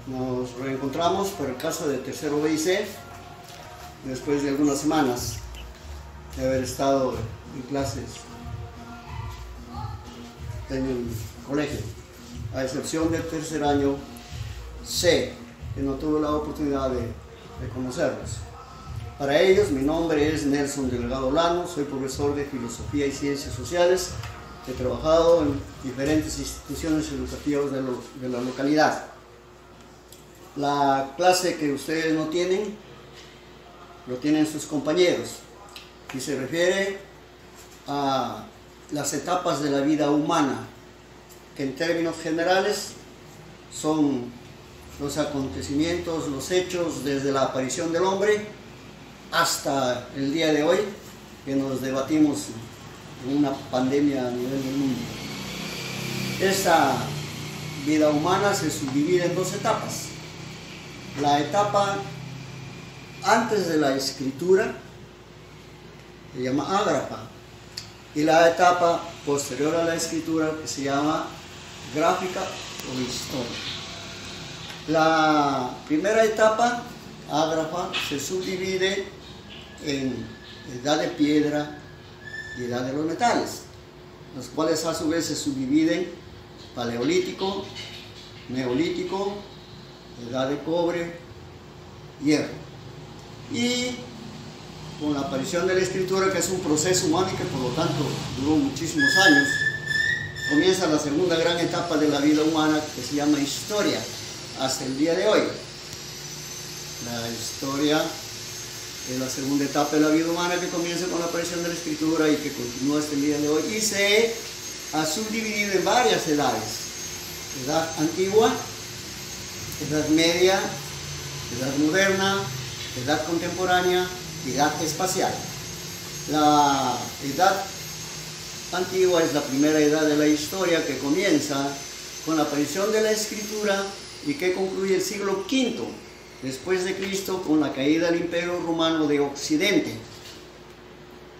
Nos reencontramos por el caso de tercero B y C, después de algunas semanas de haber estado en clases en el colegio, a excepción del tercer año C, que no tuve la oportunidad de conocerlos. Para ellos, mi nombre es Nelson Delgado Lano, soy profesor de Filosofía y Ciencias Sociales. He trabajado en diferentes instituciones educativas de la localidad. La clase que ustedes no tienen, lo tienen sus compañeros, y se refiere a las etapas de la vida humana, que en términos generales son los acontecimientos, los hechos desde la aparición del hombre hasta el día de hoy, que nos debatimos en una pandemia a nivel del mundo. Esta vida humana se subdivide en dos etapas. La etapa antes de la escritura se llama ágrafa, y la etapa posterior a la escritura, que se llama gráfica o historia. La primera etapa, ágrafa, se subdivide en edad de piedra y edad de los metales, los cuales a su vez se subdividen paleolítico, neolítico, edad de cobre, hierro. Y con la aparición de la escritura, que es un proceso humano y que por lo tanto duró muchísimos años, comienza la segunda gran etapa de la vida humana, que se llama historia, hasta el día de hoy. La historia es la segunda etapa de la vida humana, que comienza con la aparición de la escritura y que continúa hasta el día de hoy, y se ha subdividido en varias edades: edad antigua, edad media, edad moderna, edad contemporánea, edad espacial. La edad antigua es la primera edad de la historia, que comienza con la aparición de la escritura y que concluye el siglo V después de Cristo con la caída del Imperio Romano de Occidente.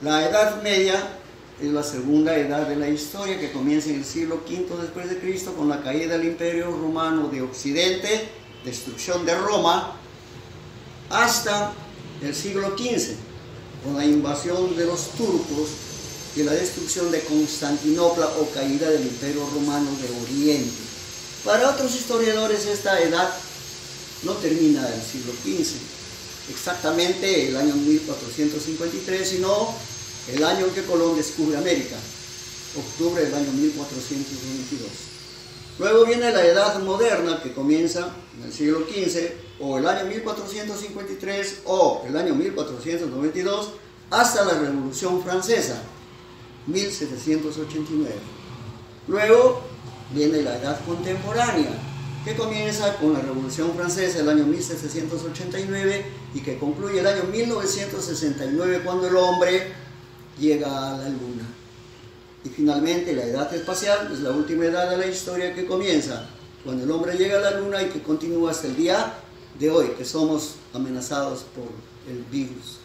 La Edad Media es la segunda edad de la historia, que comienza en el siglo V después de Cristo con la caída del Imperio Romano de Occidente, destrucción de Roma, hasta el siglo XV con la invasión de los turcos y la destrucción de Constantinopla o caída del Imperio Romano de Oriente. Para otros historiadores, esta edad no termina el siglo XV, exactamente el año 1453, sino el año en que Colón descubre América, octubre del año 1492. Luego viene la Edad Moderna, que comienza en el siglo XV, o el año 1453, o el año 1492, hasta la Revolución Francesa, 1789. Luego viene la Edad Contemporánea, que comienza con la Revolución Francesa el año 1789 y que concluye el año 1969, cuando el hombre llega a la Luna. Y finalmente la Edad Espacial es la última edad de la historia, que comienza cuando el hombre llega a la Luna y que continúa hasta el día de hoy, que somos amenazados por el virus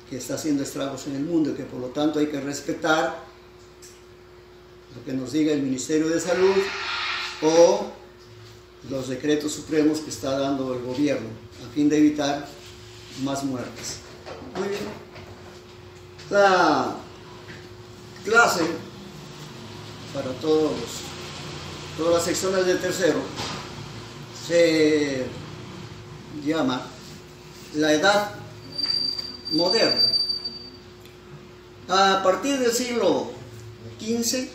que está haciendo estragos en el mundo, y que por lo tanto hay que respetar lo que nos diga el Ministerio de Salud o los decretos supremos que está dando el gobierno, a fin de evitar más muertes. Muy bien. La clase para todas las secciones de tercero se llama la Edad Moderna. A partir del siglo XV,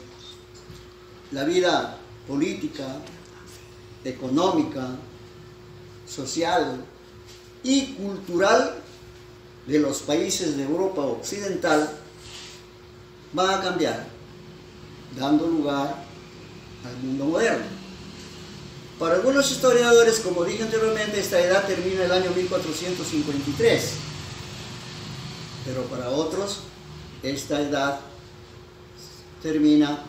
la vida política, económica, social y cultural de los países de Europa Occidental va a cambiar, dando lugar al mundo moderno. Para algunos historiadores, como dije anteriormente, esta edad termina el año 1453, pero para otros esta edad termina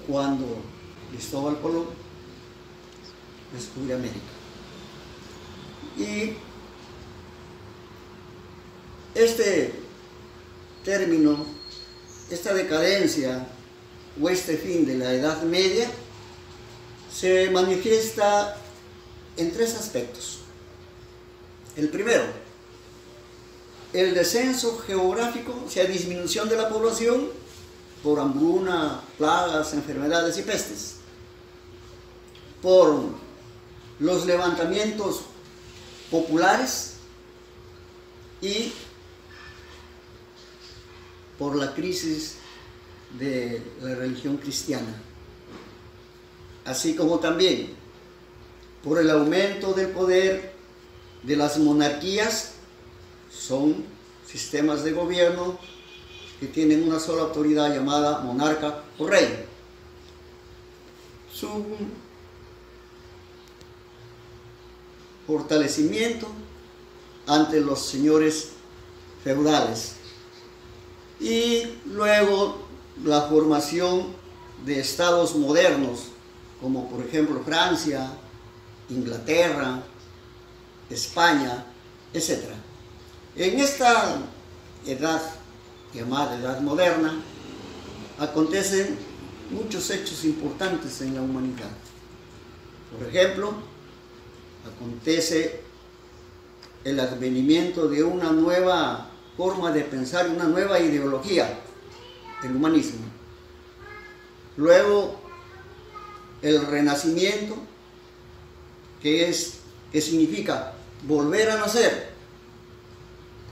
cuando Cristóbal Colón descubre América. Y este término, esta decadencia o este fin de la Edad Media se manifiesta en tres aspectos. El primero, el descenso geográfico, o sea, disminución de la población por hambruna, plagas, enfermedades y pestes, por los levantamientos populares y por la crisis de la religión cristiana, así como también por el aumento del poder de las monarquías. Son sistemas de gobierno que tienen una sola autoridad llamada monarca o rey. Su fortalecimiento ante los señores feudales y luego la formación de estados modernos como por ejemplo Francia, Inglaterra, España, etc. En esta edad llamada edad moderna acontecen muchos hechos importantes en la humanidad. Por ejemplo, acontece el advenimiento de una nueva forma de pensar, una nueva ideología, el humanismo. Luego, el renacimiento, que significa volver a nacer,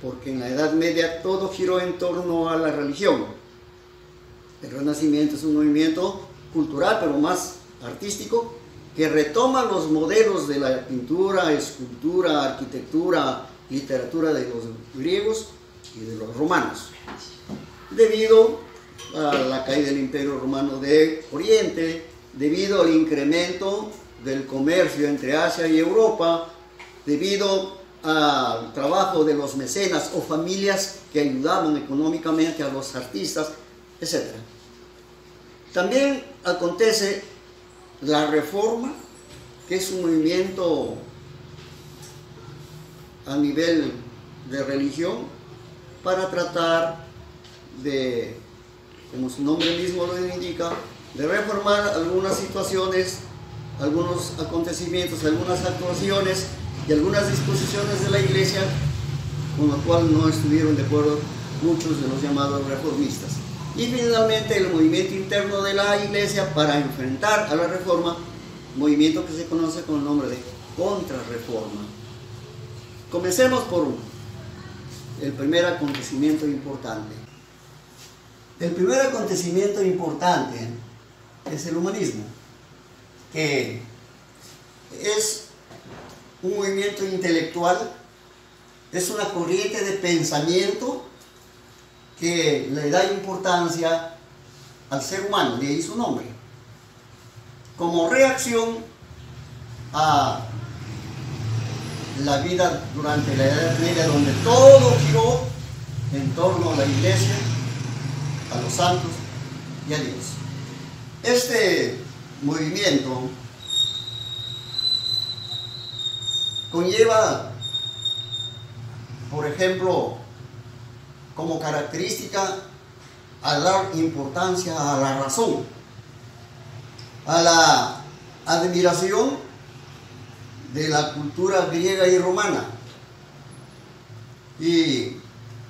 porque en la Edad Media todo giró en torno a la religión. El Renacimiento es un movimiento cultural, pero más artístico, que retoma los modelos de la pintura, escultura, arquitectura, literatura de los griegos y de los romanos, debido a la caída del Imperio Romano de Oriente, debido al incremento del comercio entre Asia y Europa, debido al trabajo de los mecenas o familias que ayudaban económicamente a los artistas, etc. También acontece la Reforma, que es un movimiento a nivel de religión para tratar de, como su nombre mismo lo indica, de reformar algunas situaciones, algunos acontecimientos, algunas actuaciones y algunas disposiciones de la Iglesia con lo cual no estuvieron de acuerdo muchos de los llamados reformistas. Y finalmente el movimiento interno de la Iglesia para enfrentar a la Reforma, movimiento que se conoce con el nombre de Contrarreforma. Comencemos por el primer acontecimiento importante. El primer acontecimiento importante es el humanismo, que es un movimiento intelectual, es una corriente de pensamiento que le da importancia al ser humano, de ahí su nombre, como reacción a la vida durante la Edad Media, donde todo giró en torno a la Iglesia, a los santos y a Dios. Este movimiento conlleva, por ejemplo, como característica a dar importancia a la razón, a la admiración de la cultura griega y romana, y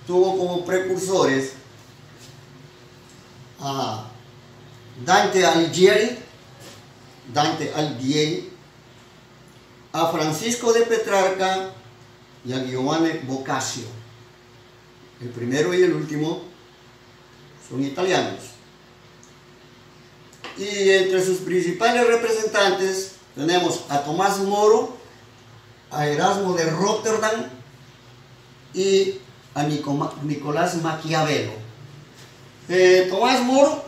tuvo como precursores a Dante Alighieri, a Francisco de Petrarca y a Giovanni Boccaccio. El primero y el último son italianos. Y entre sus principales representantes tenemos a Tomás Moro, a Erasmo de Rotterdam y a Nicolás Maquiavelo. Tomás Moro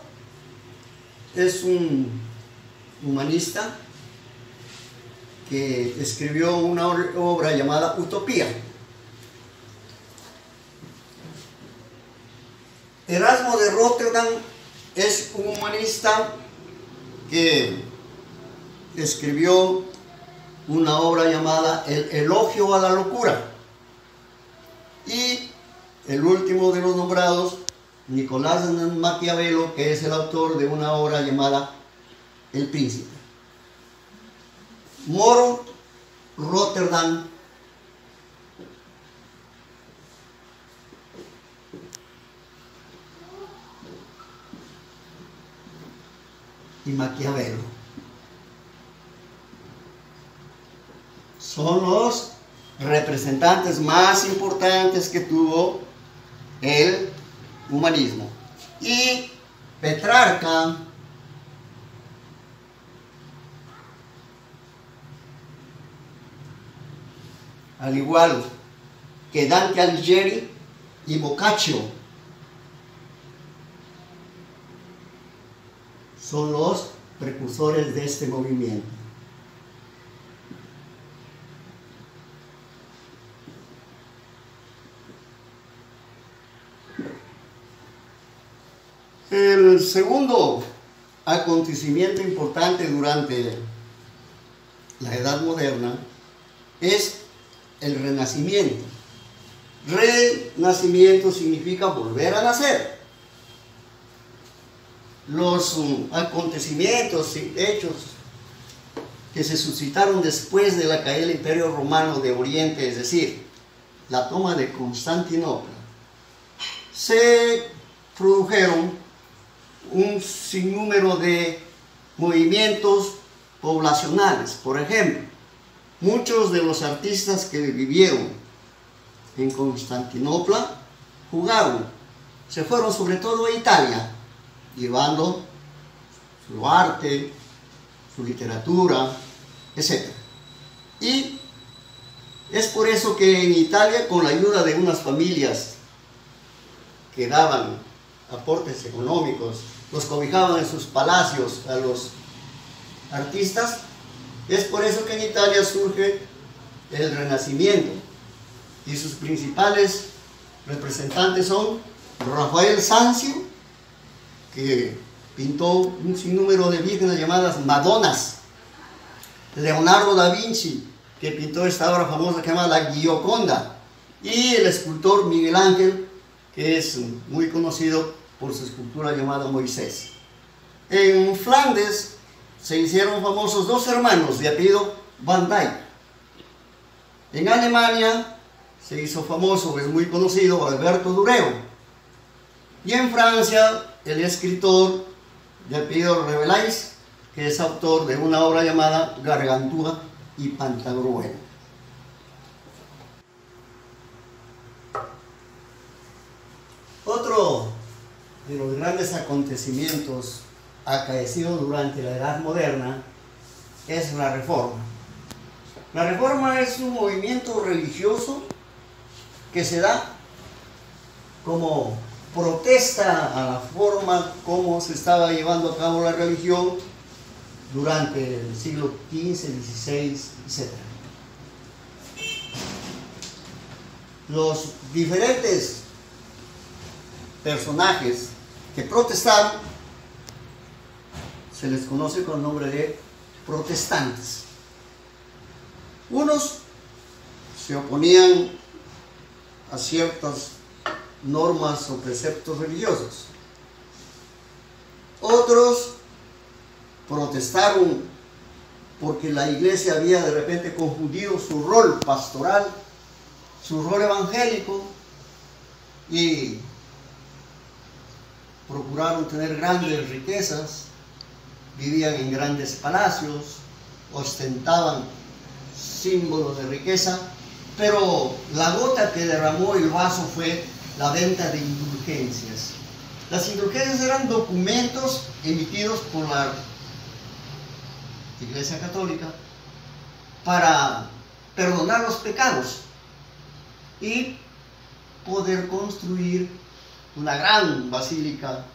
es un humanista que escribió una obra llamada Utopía. Erasmo de Rotterdam es un humanista que escribió una obra llamada El elogio a la locura. Y el último de los nombrados, Nicolás Maquiavelo, que es el autor de una obra llamada El Príncipe. Moro, Rotterdam y Maquiavelo. Son los representantes más importantes que tuvo el humanismo. Y Petrarca al igual que Dante Alighieri y Boccaccio, son los precursores de este movimiento. El segundo acontecimiento importante durante la Edad Moderna es el Renacimiento. Renacimiento significa volver a nacer. Los acontecimientos y hechos que se suscitaron después de la caída del Imperio Romano de Oriente, es decir, la toma de Constantinopla, se produjeron un sinnúmero de movimientos poblacionales. Por ejemplo, muchos de los artistas que vivieron en Constantinopla jugaron, se fueron sobre todo a Italia, llevando su arte, su literatura, etc. Y es por eso que en Italia, con la ayuda de unas familias que daban aportes económicos, los cobijaban en sus palacios a los artistas, es por eso que en Italia surge el Renacimiento. Y sus principales representantes son Rafael Sanzio, que pintó un sinnúmero de vírgenes llamadas Madonas; Leonardo da Vinci, que pintó esta obra famosa que se llama La Gioconda; y el escultor Miguel Ángel, que es muy conocido por su escultura llamada Moisés. En Flandes se hicieron famosos dos hermanos de apellido Van Dyck. En Alemania se hizo famoso, es muy conocido, Alberto Durero. Y en Francia, el escritor de apellido Rabelais, que es autor de una obra llamada Gargantúa y Pantagruel. Otro de los grandes acontecimientos acaecidos durante la Edad Moderna es la Reforma. La Reforma es un movimiento religioso que se da como protesta a la forma como se estaba llevando a cabo la religión durante el siglo XV, XVI, etc. Los diferentes personajes que protestaron se les conoce con el nombre de protestantes. Unos se oponían a ciertas normas o preceptos religiosos. Otros protestaron porque la iglesia había de repente confundido su rol pastoral, su rol evangélico, y procuraron tener grandes riquezas, vivían en grandes palacios, ostentaban símbolos de riqueza, pero la gota que derramó el vaso fue la venta de indulgencias. Las indulgencias eran documentos emitidos por la Iglesia Católica para perdonar los pecados y poder construir una gran basílica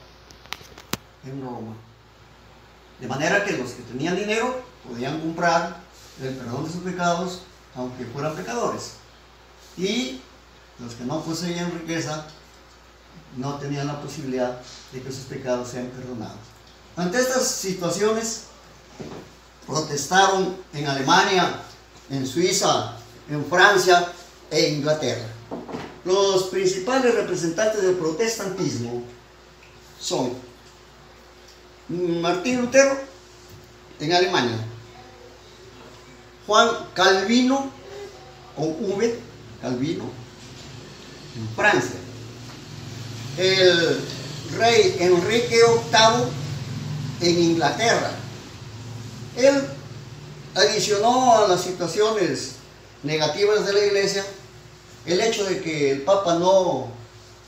en Roma. De manera que los que tenían dinero podían comprar el perdón de sus pecados, aunque fueran pecadores. Y los que no poseían riqueza no tenían la posibilidad de que sus pecados sean perdonados. Ante estas situaciones, protestaron en Alemania, en Suiza, en Francia e Inglaterra. Los principales representantes del protestantismo son Martín Lutero en Alemania, Juan Calvino, con V, Calvino, en Francia. El rey Enrique VIII en Inglaterra. Él adicionó a las situaciones negativas de la iglesia el hecho de que el Papa no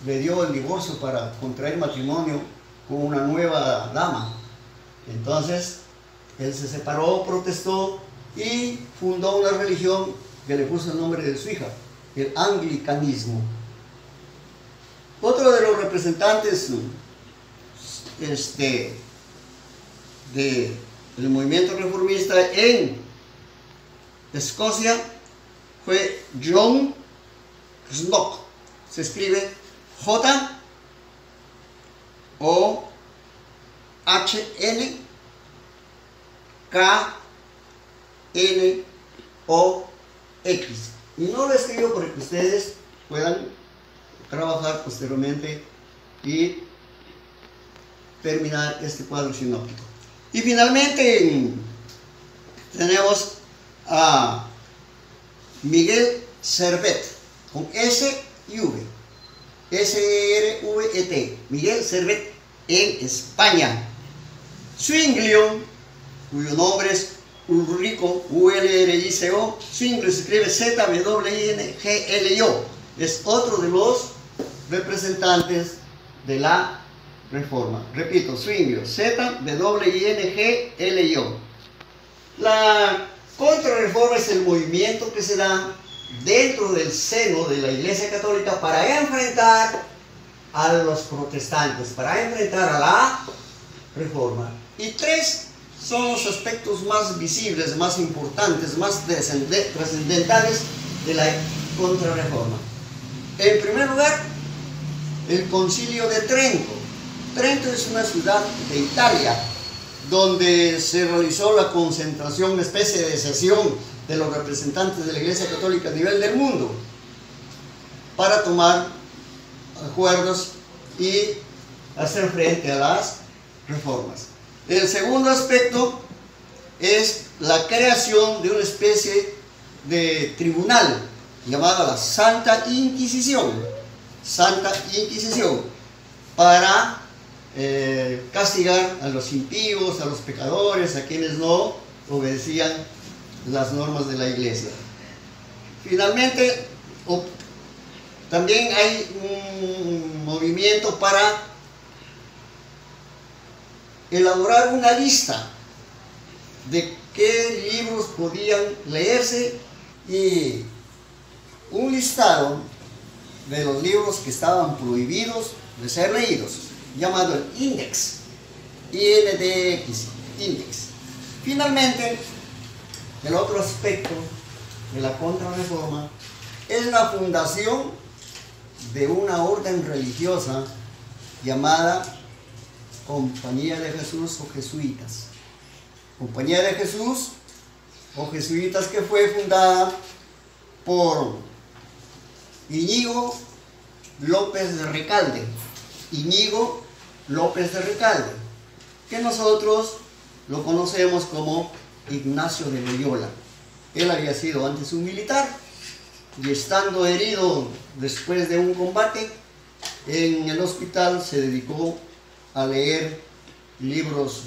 le dio el divorcio para contraer matrimonio con una nueva dama. Entonces, él se separó, protestó y fundó una religión que le puso el nombre de su hija, el anglicanismo. Otro de los representantes del movimiento reformista en Escocia fue John Snock. Se escribe John-Knox. Y no lo escribo para que ustedes puedan trabajar posteriormente y terminar este cuadro sinóptico. Y finalmente tenemos a Miguel Servet, con S y V, S-R-V-E-T, Miguel Servet, en España. Zwinglion, cuyo nombre es Ulrico, U-L-R-I-C-O, Zwinglion se escribe Z-W-I-N-G-L-I-O, es otro de los representantes de la Reforma. Repito, Zwinglion, Z-W-I-N-G-L-I-O. La Contrarreforma es el movimiento que se da dentro del seno de la Iglesia Católica para enfrentar a los protestantes, para enfrentar a la Reforma. Y tres son los aspectos más visibles, más importantes, más trascendentales de la Contrarreforma. En primer lugar, el Concilio de Trento. Trento es una ciudad de Italia donde se realizó la concentración, una especie de sesión de los representantes de la Iglesia Católica a nivel del mundo para tomar acuerdos y hacer frente a las reformas. El segundo aspecto es la creación de una especie de tribunal llamada la Santa Inquisición. Santa Inquisición, para castigar a los impíos, a los pecadores, a quienes no obedecían las normas de la iglesia. Finalmente, también hay un movimiento para elaborar una lista de qué libros podían leerse y un listado de los libros que estaban prohibidos de ser leídos, llamado el Index, INDX, Index. Finalmente, el otro aspecto de la Contrarreforma es la fundación de una orden religiosa llamada Compañía de Jesús o Jesuitas. Compañía de Jesús o Jesuitas, que fue fundada por Íñigo López de Recalde. Íñigo López de Recalde, que nosotros lo conocemos como Ignacio de Loyola. Él había sido antes un militar y estando herido después de un combate en el hospital se dedicó a leer libros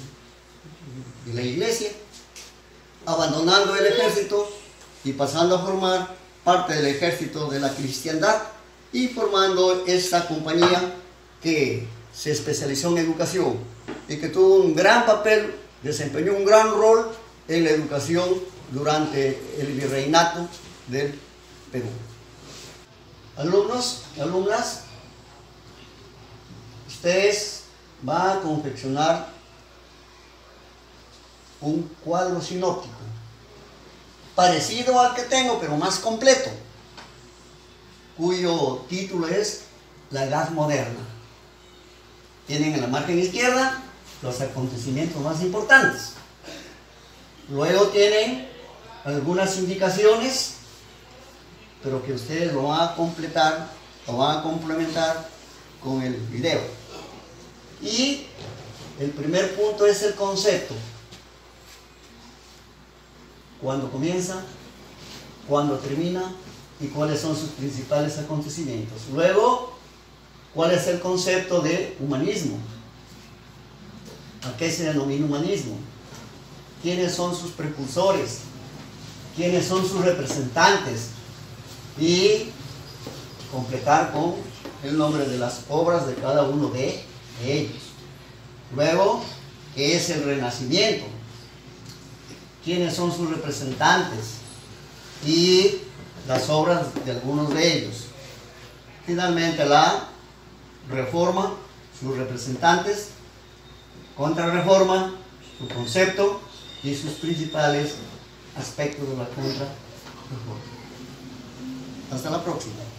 de la iglesia, abandonando el ejército y pasando a formar parte del ejército de la cristiandad y formando esta compañía que se especializó en educación y que tuvo un gran papel, desempeñó un gran rol en la educación durante el virreinato del Perú. Alumnos, alumnas, ustedes van a confeccionar un cuadro sinóptico parecido al que tengo, pero más completo, cuyo título es La Edad Moderna. Tienen en la margen izquierda los acontecimientos más importantes. Luego tienen algunas indicaciones, pero que ustedes lo van a completar, lo van a complementar con el video. Y el primer punto es el concepto. cuándo comienza, cuándo termina y cuáles son sus principales acontecimientos. Luego, ¿cuál es el concepto de humanismo? ¿A qué se denomina humanismo? ¿Quiénes son sus precursores? ¿Quiénes son sus representantes? Y completar con el nombre de las obras de cada uno de ellos. Luego, ¿qué es el Renacimiento? ¿Quiénes son sus representantes? Y las obras de algunos de ellos. Finalmente, la Reforma, sus representantes, Contrarreforma, su concepto y sus principales aspectos de la Contrarreforma. Hasta la próxima.